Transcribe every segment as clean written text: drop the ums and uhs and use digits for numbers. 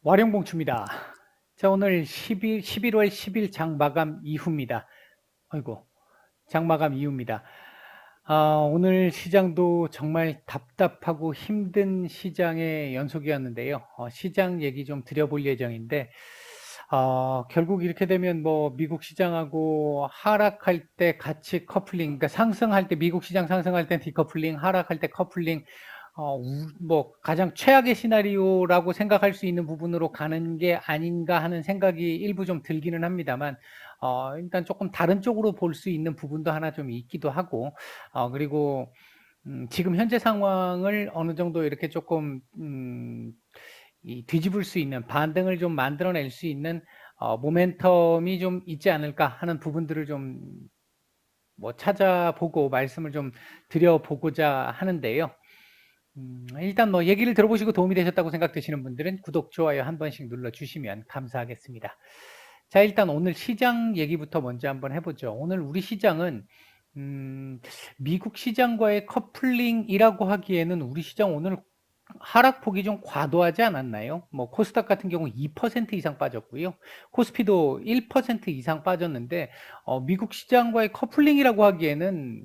와룡봉추입니다. 자, 오늘 11월 10일 장마감 이후입니다. 아이고, 장마감 이후입니다. 오늘 시장도 정말 답답하고 힘든 시장의 연속이었는데요. 시장 얘기 좀 드려볼 예정인데, 결국 이렇게 되면 뭐 미국 시장하고 하락할 때 같이 커플링, 그러니까 상승할 때 미국 시장 상승할 때 디커플링, 하락할 때 커플링, 뭐 가장 최악의 시나리오라고 생각할 수 있는 부분으로 가는 게 아닌가 하는 생각이 일부 좀 들기는 합니다만, 일단 조금 다른 쪽으로 볼 수 있는 부분도 하나 좀 있기도 하고, 그리고 지금 현재 상황을 어느 정도 이렇게 조금 이 뒤집을 수 있는 반등을 좀 만들어낼 수 있는 모멘텀이 좀 있지 않을까 하는 부분들을 좀 뭐 찾아보고 말씀을 좀 드려보고자 하는데요. 일단 뭐 얘기를 들어보시고 도움이 되셨다고 생각되시는 분들은 구독, 좋아요 한 번씩 눌러주시면 감사하겠습니다. 자, 일단 오늘 시장 얘기부터 먼저 한번 해보죠. 오늘 우리 시장은 미국 시장과의 커플링이라고 하기에는 우리 시장 오늘 하락폭이 좀 과도하지 않았나요? 뭐 코스닥 같은 경우 2% 이상 빠졌고요. 코스피도 1% 이상 빠졌는데 미국 시장과의 커플링이라고 하기에는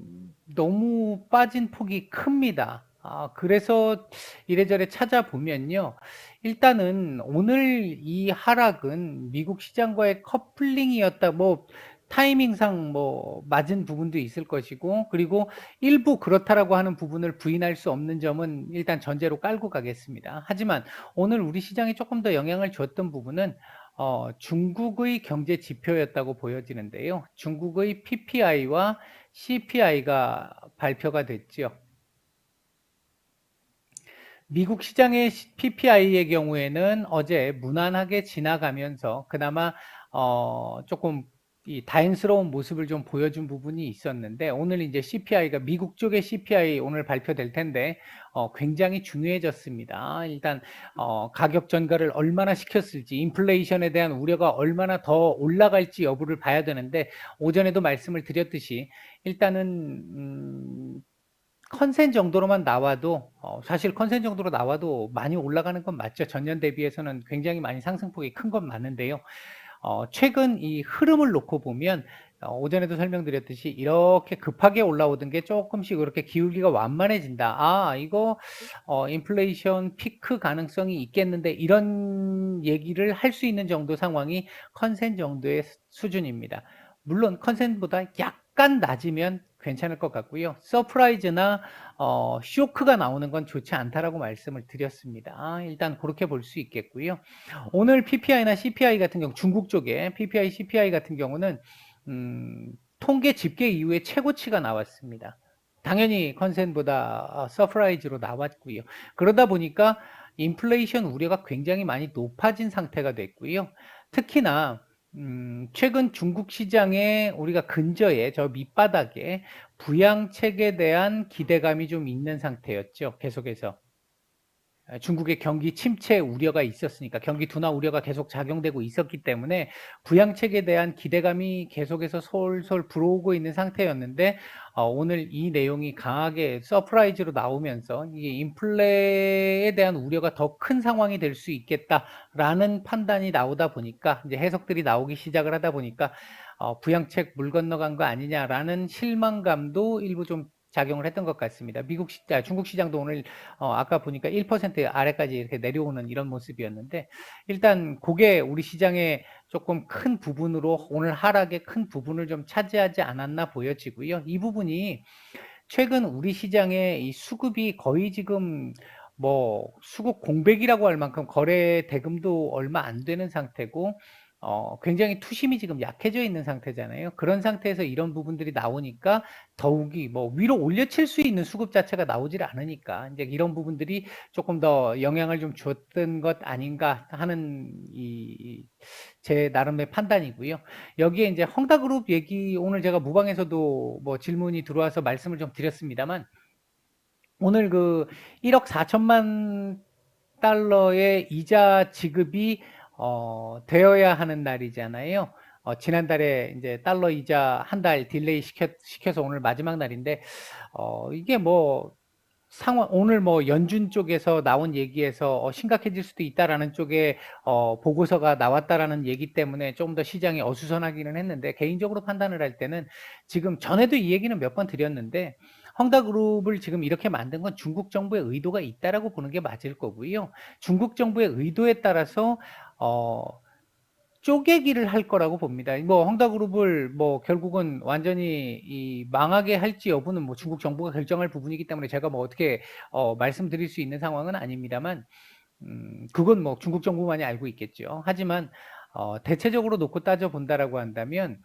너무 빠진 폭이 큽니다. 그래서 이래저래 찾아보면요. 일단은 오늘 이 하락은 미국 시장과의 커플링이었다. 뭐 타이밍상 뭐 맞은 부분도 있을 것이고, 그리고 일부 그렇다라고 하는 부분을 부인할 수 없는 점은 일단 전제로 깔고 가겠습니다. 하지만 오늘 우리 시장에 조금 더 영향을 줬던 부분은 중국의 경제 지표였다고 보여지는데요. 중국의 PPI와 CPI가 발표가 됐죠. 미국 시장의 PPI의 경우에는 어제 무난하게 지나가면서 그나마 조금 이 다행스러운 모습을 좀 보여준 부분이 있었는데, 오늘 이제 CPI가 미국 쪽의 CPI 오늘 발표될 텐데 굉장히 중요해졌습니다. 일단 가격 전가를 얼마나 시켰을지, 인플레이션에 대한 우려가 얼마나 더 올라갈지 여부를 봐야 되는데, 오전에도 말씀을 드렸듯이 일단은 컨센 정도로만 나와도 사실 컨센 정도로 나와도 많이 올라가는 건 맞죠. 전년 대비해서는 굉장히 많이 상승폭이 큰 건 맞는데요. 최근 이 흐름을 놓고 보면 오전에도 설명드렸듯이 이렇게 급하게 올라오던 게 조금씩 이렇게 기울기가 완만해진다. 이거 인플레이션 피크 가능성이 있겠는데, 이런 얘기를 할 수 있는 정도 상황이 컨센 정도의 수준입니다. 물론 컨센보다 약간 낮으면 괜찮을 것 같고요. 서프라이즈나 쇼크가 나오는 건 좋지 않다라고 말씀을 드렸습니다. 일단 그렇게 볼 수 있겠고요. 오늘 PPI나 CPI 같은 경우, 중국 쪽에 PPI, CPI 같은 경우는 통계 집계 이후에 최고치가 나왔습니다. 당연히 컨센보다 서프라이즈로 나왔고요. 그러다 보니까 인플레이션 우려가 굉장히 많이 높아진 상태가 됐고요. 특히나 최근 중국 시장에 우리가 근저에 저 밑바닥에 부양책에 대한 기대감이 좀 있는 상태였죠. 계속해서. 중국의 경기 침체 우려가 있었으니까, 경기 둔화 우려가 계속 작용되고 있었기 때문에 부양책에 대한 기대감이 계속해서 솔솔 불어오고 있는 상태였는데, 오늘 이 내용이 강하게 서프라이즈로 나오면서 이게 인플레에 대한 우려가 더 큰 상황이 될 수 있겠다라는 판단이 나오다 보니까, 이제 해석들이 나오기 시작을 하다 보니까 부양책 물 건너간 거 아니냐라는 실망감도 일부 좀 작용을 했던 것 같습니다. 중국 시장도 오늘 아까 보니까 1% 아래까지 이렇게 내려오는 이런 모습이었는데, 일단 그게 우리 시장의 조금 큰 부분으로 오늘 하락의 큰 부분을 좀 차지하지 않았나 보여지고요. 이 부분이 최근 우리 시장의 이 수급이 거의 지금 뭐 수급 공백이라고 할 만큼 거래 대금도 얼마 안 되는 상태고, 굉장히 투심이 지금 약해져 있는 상태잖아요. 그런 상태에서 이런 부분들이 나오니까 더욱이 뭐 위로 올려칠 수 있는 수급 자체가 나오질 않으니까 이제 이런 부분들이 조금 더 영향을 좀 줬던 것 아닌가 하는 제 나름의 판단이고요. 여기에 이제 헝다그룹 얘기, 오늘 제가 무방에서도 뭐 질문이 들어와서 말씀을 좀 드렸습니다만, 오늘 그 1억 4천만 달러의 이자 지급이 되어야 하는 날이잖아요. 지난달에 이제 달러 이자 한 달 딜레이 시켜서 오늘 마지막 날인데, 이게 뭐 상황 오늘 뭐 연준 쪽에서 나온 얘기에서 심각해질 수도 있다라는 쪽에 보고서가 나왔다라는 얘기 때문에 좀 더 시장이 어수선하기는 했는데 개인적으로 판단을 할 때는 지금 전에도 이 얘기는 몇 번 드렸는데 헝다그룹을 지금 이렇게 만든 건 중국 정부의 의도가 있다라고 보는 게 맞을 거고요. 중국 정부의 의도에 따라서 어 쪼개기를 할 거라고 봅니다. 뭐 헝다그룹을 뭐 결국은 완전히 이 망하게 할지 여부는 뭐 중국 정부가 결정할 부분이기 때문에 제가 뭐 어떻게 말씀드릴 수 있는 상황은 아닙니다만 그건 뭐 중국 정부만이 알고 있겠죠. 하지만 대체적으로 놓고 따져 본다라고 한다면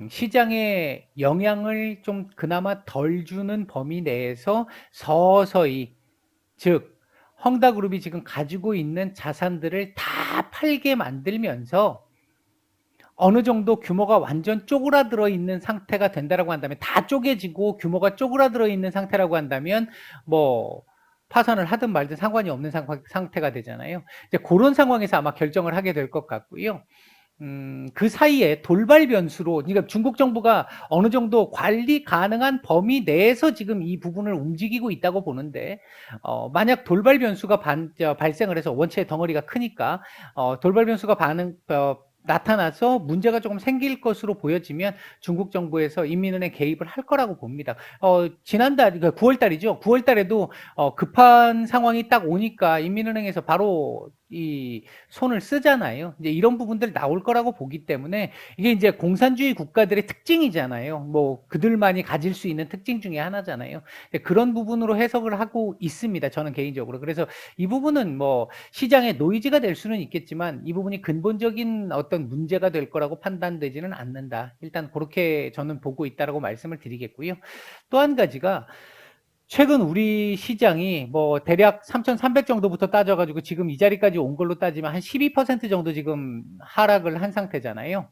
시장에 영향을 좀 그나마 덜 주는 범위 내에서 서서히 즉 헝다그룹이 지금 가지고 있는 자산들을 다 팔게 만들면서 어느 정도 규모가 완전 쪼그라들어 있는 상태가 된다라고 한다면 다 쪼개지고 규모가 쪼그라들어 있는 상태라고 한다면 뭐 파산을 하든 말든 상관이 없는 상태가 되잖아요. 이제 고런 상황에서 아마 결정을 하게 될 것 같고요. 그 사이에 돌발 변수로 그러니까 중국 정부가 어느 정도 관리 가능한 범위 내에서 지금 이 부분을 움직이고 있다고 보는데 만약 돌발 변수가 발생을 해서 원체 덩어리가 크니까 돌발 변수가 나타나서 문제가 조금 생길 것으로 보여지면 중국 정부에서 인민은행 개입을 할 거라고 봅니다. 지난달, 그러니까 9월 달이죠. 9월 달에도 급한 상황이 딱 오니까 인민은행에서 바로 이 손을 쓰잖아요. 이제 이런 부분들 나올 거라고 보기 때문에 이게 이제 공산주의 국가들의 특징이잖아요. 뭐 그들만이 가질 수 있는 특징 중에 하나잖아요. 그런 부분으로 해석을 하고 있습니다. 저는 개인적으로. 그래서 이 부분은 뭐 시장의 노이즈가 될 수는 있겠지만 이 부분이 근본적인 어떤 문제가 될 거라고 판단되지는 않는다. 일단 그렇게 저는 보고 있다라고 말씀을 드리겠고요. 또 한 가지가 최근 우리 시장이 뭐 대략 3,300 정도부터 따져가지고 지금 이 자리까지 온 걸로 따지면 한 12% 정도 지금 하락을 한 상태잖아요.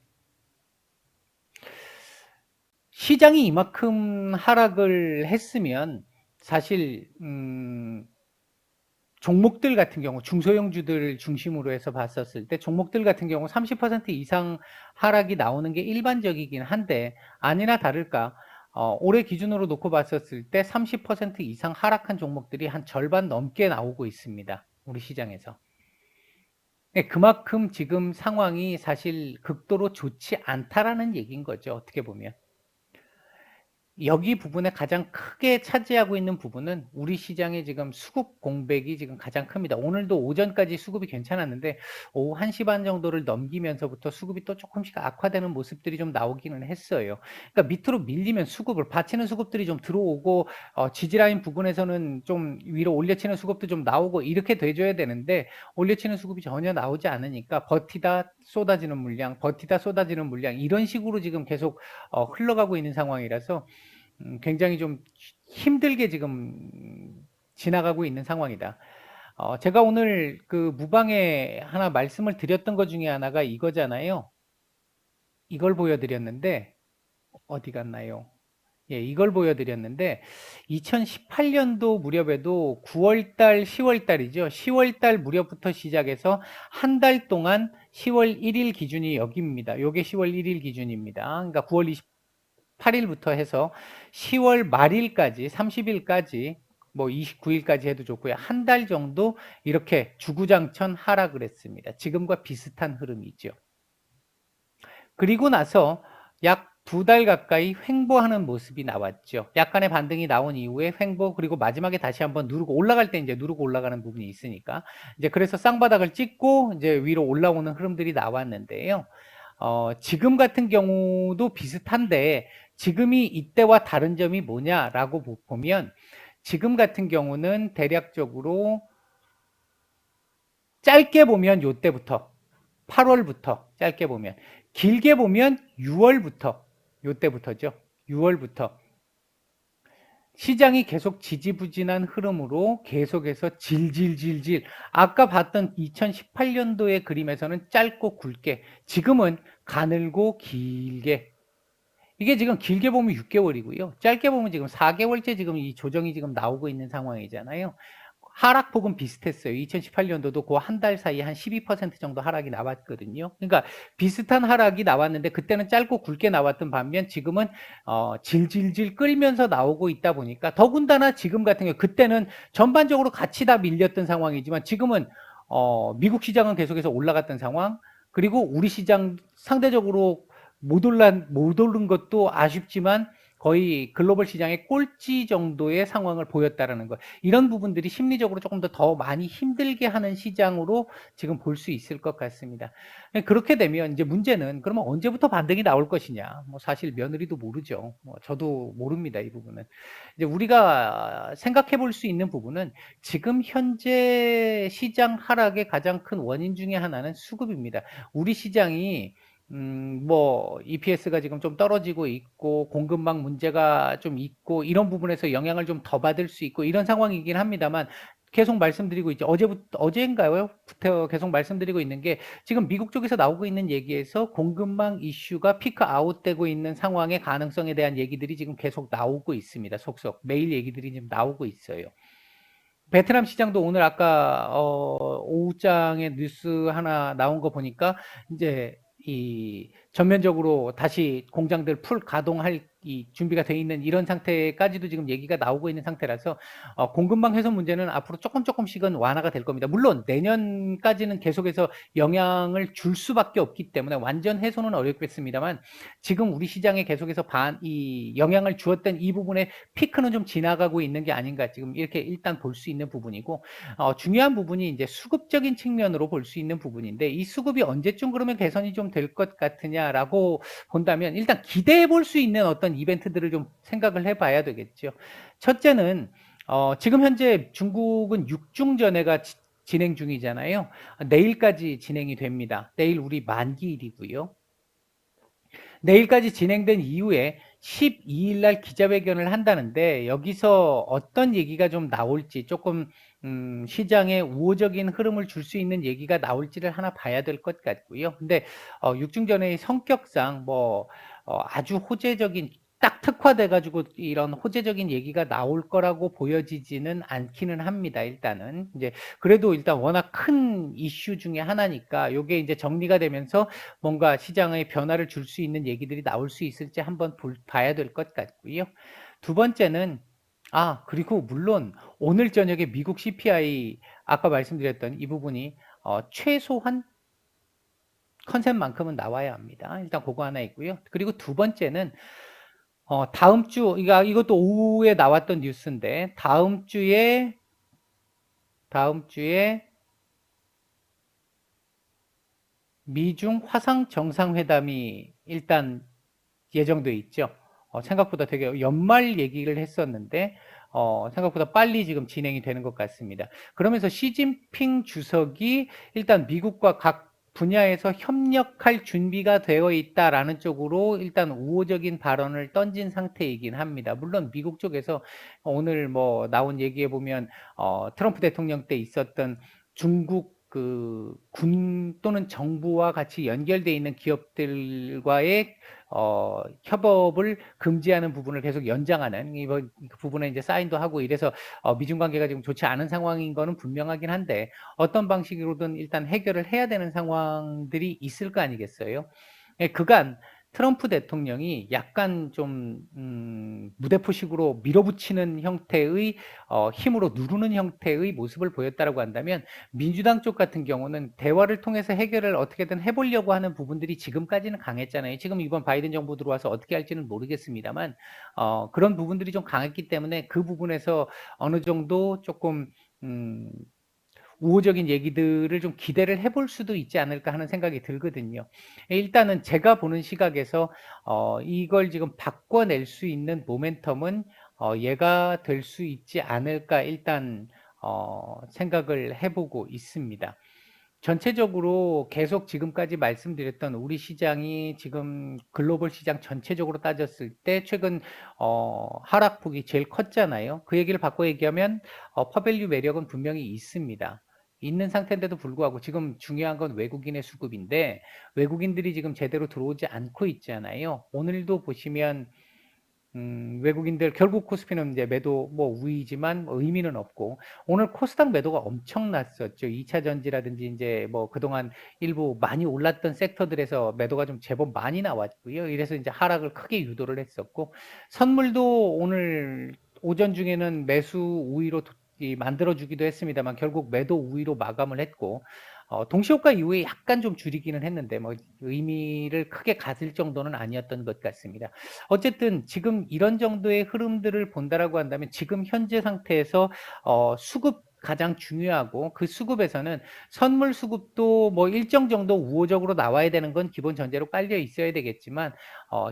시장이 이만큼 하락을 했으면 사실 종목들 같은 경우 중소형주들 중심으로 해서 봤었을 때 종목들 같은 경우 30% 이상 하락이 나오는 게 일반적이긴 한데 아니나 다를까 올해 기준으로 놓고 봤었을 때 30% 이상 하락한 종목들이 한 절반 넘게 나오고 있습니다. 우리 시장에서. 네, 그만큼 지금 상황이 사실 극도로 좋지 않다라는 얘기인 거죠. 어떻게 보면. 여기 부분에 가장 크게 차지하고 있는 부분은 우리 시장의 지금 수급 공백이 지금 가장 큽니다. 오늘도 오전까지 수급이 괜찮았는데 오후 1시 반 정도를 넘기면서부터 수급이 또 조금씩 악화되는 모습들이 좀 나오기는 했어요. 그러니까 밑으로 밀리면 수급을 받치는 수급들이 좀 들어오고 지지라인 부분에서는 좀 위로 올려치는 수급도 좀 나오고 이렇게 돼줘야 되는데 올려치는 수급이 전혀 나오지 않으니까 버티다 쏟아지는 물량, 버티다 쏟아지는 물량 이런 식으로 지금 계속 흘러가고 있는 상황이라서 굉장히 좀 힘들게 지금 지나가고 있는 상황이다. 제가 오늘 그 무방에 하나 말씀을 드렸던 것 중에 하나가 이거잖아요. 이걸 보여드렸는데 어디 갔나요? 예, 이걸 보여드렸는데 2018년도 무렵에도 9월달, 10월달이죠. 10월달 무렵부터 시작해서 한 달 동안 10월 1일 기준이 여기입니다. 요게 10월 1일 기준입니다. 그러니까 9월 8일부터 해서 10월 말일까지 30일까지 뭐 29일까지 해도 좋고요. 한 달 정도 이렇게 주구장천 하락을 했습니다. 지금과 비슷한 흐름이죠. 그리고 나서 약 2달 가까이 횡보하는 모습이 나왔죠. 약간의 반등이 나온 이후에 횡보 그리고 마지막에 다시 한번 누르고 올라갈 때 이제 누르고 올라가는 부분이 있으니까 이제 그래서 쌍바닥을 찍고 이제 위로 올라오는 흐름들이 나왔는데요. 지금 같은 경우도 비슷한데 지금이 이때와 다른 점이 뭐냐라고 보면 지금 같은 경우는 대략적으로 짧게 보면 요때부터 8월부터 짧게 보면 길게 보면 6월부터 요때부터죠. 6월부터 시장이 계속 지지부진한 흐름으로 계속해서 질질질질 아까 봤던 2018년도의 그림에서는 짧고 굵게 지금은 가늘고 길게 이게 지금 길게 보면 6개월이고요. 짧게 보면 지금 4개월째 지금 이 조정이 지금 나오고 있는 상황이잖아요. 하락폭은 비슷했어요. 2018년도도 그 한 달 사이에 한 12% 정도 하락이 나왔거든요. 그러니까 비슷한 하락이 나왔는데 그때는 짧고 굵게 나왔던 반면 지금은 질질질 끌면서 나오고 있다 보니까 더군다나 지금 같은 경우 그때는 전반적으로 같이 다 밀렸던 상황이지만 지금은 미국 시장은 계속해서 올라갔던 상황 그리고 우리 시장 상대적으로 못 오른 것도 아쉽지만 거의 글로벌 시장의 꼴찌 정도의 상황을 보였다라는 것. 이런 부분들이 심리적으로 조금 더 많이 힘들게 하는 시장으로 지금 볼 수 있을 것 같습니다. 그렇게 되면 이제 문제는 그러면 언제부터 반등이 나올 것이냐. 뭐 사실 며느리도 모르죠. 뭐 저도 모릅니다. 이 부분은. 이제 우리가 생각해 볼 수 있는 부분은 지금 현재 시장 하락의 가장 큰 원인 중에 하나는 수급입니다. 우리 시장이 뭐 EPS가 지금 좀 떨어지고 있고 공급망 문제가 좀 있고 이런 부분에서 영향을 좀 더 받을 수 있고 이런 상황이긴 합니다만 계속 말씀드리고 있죠. 어제인가요? 부터 계속 말씀드리고 있는 게 지금 미국 쪽에서 나오고 있는 얘기에서 공급망 이슈가 피크 아웃되고 있는 상황의 가능성에 대한 얘기들이 지금 계속 나오고 있습니다. 속속 매일 얘기들이 지금 나오고 있어요. 베트남 시장도 오늘 아까 오후장에 뉴스 하나 나온 거 보니까 이제 이 전면적으로 다시 공장들 풀 가동할 이 준비가 돼 있는 이런 상태까지도 지금 얘기가 나오고 있는 상태라서 공급망 훼손 문제는 앞으로 조금씩은 완화가 될 겁니다. 물론 내년까지는 계속해서 영향을 줄 수밖에 없기 때문에 완전 해소는 어렵겠습니다만 지금 우리 시장에 계속해서 이 영향을 주었던 이 부분의 피크는 좀 지나가고 있는 게 아닌가 지금 이렇게 일단 볼 수 있는 부분이고 중요한 부분이 이제 수급적인 측면으로 볼 수 있는 부분인데 이 수급이 언제쯤 그러면 개선이 좀 될 것 같으냐라고 본다면 일단 기대해 볼 수 있는 어떤 이벤트들을 좀 생각을 해봐야 되겠죠. 첫째는 지금 현재 중국은 육중전회가 진행 중이잖아요. 내일까지 진행이 됩니다. 내일 우리 만기일이고요. 내일까지 진행된 이후에 12일 날 기자회견을 한다는데 여기서 어떤 얘기가 좀 나올지 조금 시장에 우호적인 흐름을 줄 수 있는 얘기가 나올지를 하나 봐야 될 것 같고요. 근데 육중전의 성격상 뭐 아주 호재적인 딱 특화돼 가지고 이런 호재적인 얘기가 나올 거라고 보여지지는 않기는 합니다. 일단은 이제 그래도 일단 워낙 큰 이슈 중에 하나니까 요게 이제 정리가 되면서 뭔가 시장의 변화를 줄 수 있는 얘기들이 나올 수 있을지 한번 봐야 될 것 같고요. 두 번째는 그리고 물론 오늘 저녁에 미국 CPI 아까 말씀드렸던 이 부분이 최소한 컨센만큼은 나와야 합니다. 일단 그거 하나 있고요. 그리고 두 번째는 다음 주 이것도 오후에 나왔던 뉴스인데 다음 주에 미중 화상 정상회담이 일단 예정돼 있죠. 생각보다 되게 연말 얘기를 했었는데 생각보다 빨리 지금 진행이 되는 것 같습니다. 그러면서 시진핑 주석이 일단 미국과 각 분야에서 협력할 준비가 되어 있다라는 쪽으로 일단 우호적인 발언을 던진 상태이긴 합니다. 물론 미국 쪽에서 오늘 뭐 나온 얘기에 보면 트럼프 대통령 때 있었던 중국 그 군 또는 정부와 같이 연결되어 있는 기업들과의 협업을 금지하는 부분을 계속 연장하는 이번 그 부분에 이제 사인도 하고 이래서 미중 관계가 지금 좋지 않은 상황인 거는 분명하긴 한데 어떤 방식으로든 일단 해결을 해야 되는 상황들이 있을 거 아니겠어요? 예, 그간 트럼프 대통령이 약간 좀 무대포식으로 밀어붙이는 형태의 힘으로 누르는 형태의 모습을 보였다라고 한다면 민주당 쪽 같은 경우는 대화를 통해서 해결을 어떻게든 해보려고 하는 부분들이 지금까지는 강했잖아요. 지금 이번 바이든 정부 들어와서 어떻게 할지는 모르겠습니다만 그런 부분들이 좀 강했기 때문에 그 부분에서 어느 정도 조금 음, 우호적인 얘기들을 좀 기대를 해볼 수도 있지 않을까 하는 생각이 들거든요. 일단은 제가 보는 시각에서 이걸 지금 바꿔낼 수 있는 모멘텀은 얘가 될 수 있지 않을까 일단 생각을 해보고 있습니다. 전체적으로 계속 지금까지 말씀드렸던 우리 시장이 지금 글로벌 시장 전체적으로 따졌을 때 최근 하락폭이 제일 컸잖아요. 그 얘기를 바꿔 얘기하면 퍼밸류 매력은 분명히 있습니다. 있는 상태인데도 불구하고 지금 중요한 건 외국인의 수급인데 외국인들이 지금 제대로 들어오지 않고 있잖아요. 오늘도 보시면 외국인들 결국 코스피는 이제 매도 뭐 우위지만 뭐 의미는 없고 오늘 코스닥 매도가 엄청났었죠. 2차 전지라든지 이제 뭐 그동안 일부 많이 올랐던 섹터들에서 매도가 좀 제법 많이 나왔고요. 이래서 이제 하락을 크게 유도를 했었고 선물도 오늘 오전 중에는 매수 우위로 만들어주기도 했습니다만 결국 매도 우위로 마감을 했고 동시효과 이후에 약간 좀 줄이기는 했는데 뭐 의미를 크게 가질 정도는 아니었던 것 같습니다. 어쨌든 지금 이런 정도의 흐름들을 본다라고 한다면 지금 현재 상태에서 수급 가장 중요하고 그 수급에서는 선물 수급도 뭐 일정 정도 우호적으로 나와야 되는 건 기본 전제로 깔려 있어야 되겠지만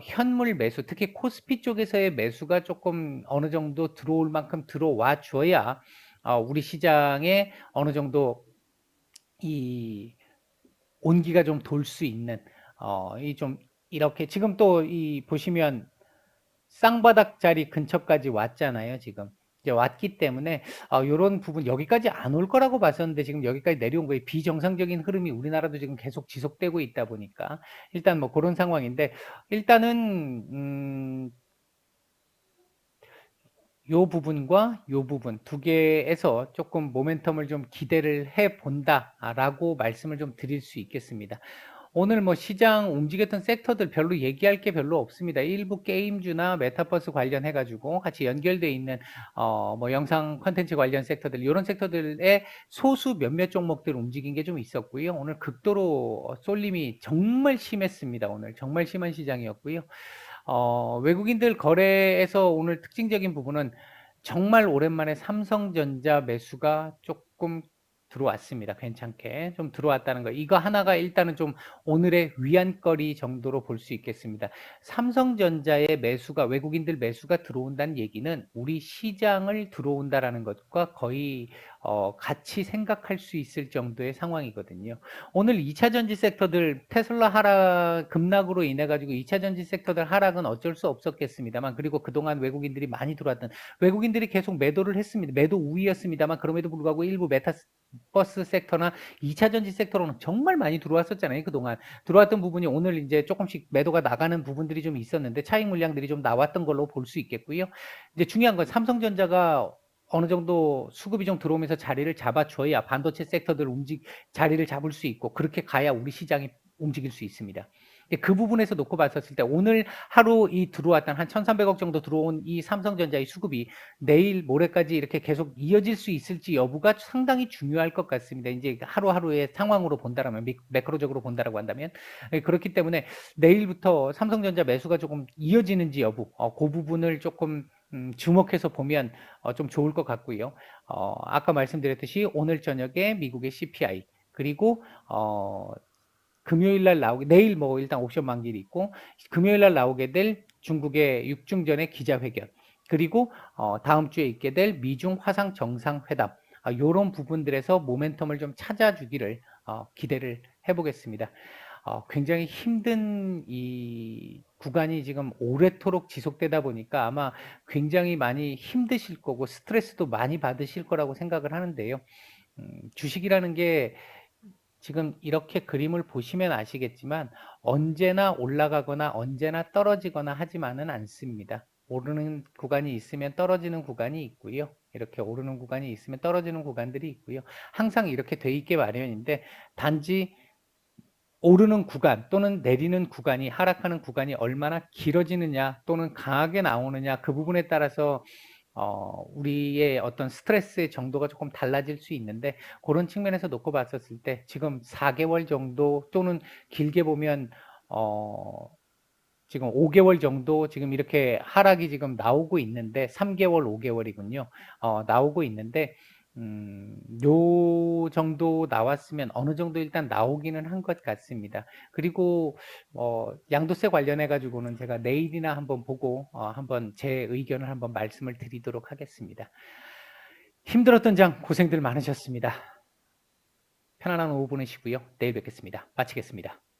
현물 매수 특히 코스피 쪽에서의 매수가 조금 어느 정도 들어올 만큼 들어와 줘야 우리 시장에 어느 정도 이 온기가 좀 돌 수 있는 이 좀 이렇게 지금 또 이 보시면 쌍바닥 자리 근처까지 왔잖아요, 지금. 이제 왔기 때문에 요런 부분 여기까지 안 올 거라고 봤었는데 지금 여기까지 내려온 거예요. 비정상적인 흐름이 우리나라도 지금 계속 지속되고 있다 보니까 일단 뭐 그런 상황인데 일단은 요 부분과 요 부분 두 개에서 조금 모멘텀을 좀 기대를 해 본다라고 말씀을 좀 드릴 수 있겠습니다. 오늘 뭐 시장 움직였던 섹터들 별로 얘기할 게 별로 없습니다. 일부 게임주나 메타버스 관련해 가지고 같이 연결돼 있는 뭐 영상 콘텐츠 관련 섹터들 이런 섹터들의 소수 몇몇 종목들 움직인 게 좀 있었고요. 오늘 극도로 쏠림이 정말 심했습니다. 오늘 정말 심한 시장이었고요. 외국인들 거래에서 오늘 특징적인 부분은 정말 오랜만에 삼성전자 매수가 조금 들어왔습니다. 괜찮게 좀 들어왔다는 거. 이거 하나가 일단은 좀 오늘의 위안거리 정도로 볼 수 있겠습니다. 삼성전자의 매수가 외국인들 매수가 들어온다는 얘기는 우리 시장을 들어온다라는 것과 거의 같이 생각할 수 있을 정도의 상황이거든요. 오늘 2차 전지 섹터들 테슬라 하락 급락으로 인해 가지고 2차 전지 섹터들 하락은 어쩔 수 없었겠습니다만 그리고 그동안 외국인들이 많이 들어왔던 외국인들이 계속 매도를 했습니다. 매도 우위였습니다만 그럼에도 불구하고 일부 메타버스 섹터나 2차 전지 섹터로는 정말 많이 들어왔었잖아요. 그동안 들어왔던 부분이 오늘 이제 조금씩 매도가 나가는 부분들이 좀 있었는데 차익 물량들이 좀 나왔던 걸로 볼 수 있겠고요. 이제 중요한 건 삼성전자가 어느 정도 수급이 좀 들어오면서 자리를 잡아줘야 반도체 섹터들 자리를 잡을 수 있고 그렇게 가야 우리 시장이 움직일 수 있습니다. 그 부분에서 놓고 봤었을 때 오늘 하루 이 들어왔던 한 1,300억 정도 들어온 이 삼성전자의 수급이 내일 모레까지 이렇게 계속 이어질 수 있을지 여부가 상당히 중요할 것 같습니다. 이제 하루하루의 상황으로 본다라면 매크로적으로 본다라고 한다면 그렇기 때문에 내일부터 삼성전자 매수가 조금 이어지는지 여부 그 부분을 조금 주목해서 보면 좀 좋을 것 같고요. 아까 말씀드렸듯이 오늘 저녁에 미국의 CPI 그리고 금요일 날 내일 뭐 일단 옵션 만기일이 있고 금요일 날 나오게 될 중국의 6중전의 기자회견 그리고 다음 주에 있게 될 미중 화상 정상회담 요런 부분들에서 모멘텀을 좀 찾아주기를 기대를 해보겠습니다. 굉장히 힘든 이 구간이 지금 오래도록 지속되다 보니까 아마 굉장히 많이 힘드실 거고 스트레스도 많이 받으실 거라고 생각을 하는데요. 주식이라는 게 지금 이렇게 그림을 보시면 아시겠지만 언제나 올라가거나 언제나 떨어지거나 하지만은 않습니다. 오르는 구간이 있으면 떨어지는 구간이 있고요. 이렇게 오르는 구간이 있으면 떨어지는 구간들이 있고요. 항상 이렇게 돼 있게 마련인데 단지 오르는 구간 또는 내리는 구간이 하락하는 구간이 얼마나 길어지느냐 또는 강하게 나오느냐 그 부분에 따라서 우리의 어떤 스트레스의 정도가 조금 달라질 수 있는데 그런 측면에서 놓고 봤었을 때 지금 4개월 정도 또는 길게 보면 지금 5개월 정도 지금 이렇게 하락이 지금 나오고 있는데 3개월, 5개월이군요. 나오고 있는데 요 정도 나왔으면 어느 정도 일단 나오기는 한 것 같습니다. 그리고 양도세 관련해 가지고는 제가 내일이나 한번 보고 한번 제 의견을 한번 말씀을 드리도록 하겠습니다. 힘들었던 장 고생들 많으셨습니다. 편안한 오후 보내시고요. 내일 뵙겠습니다. 마치겠습니다.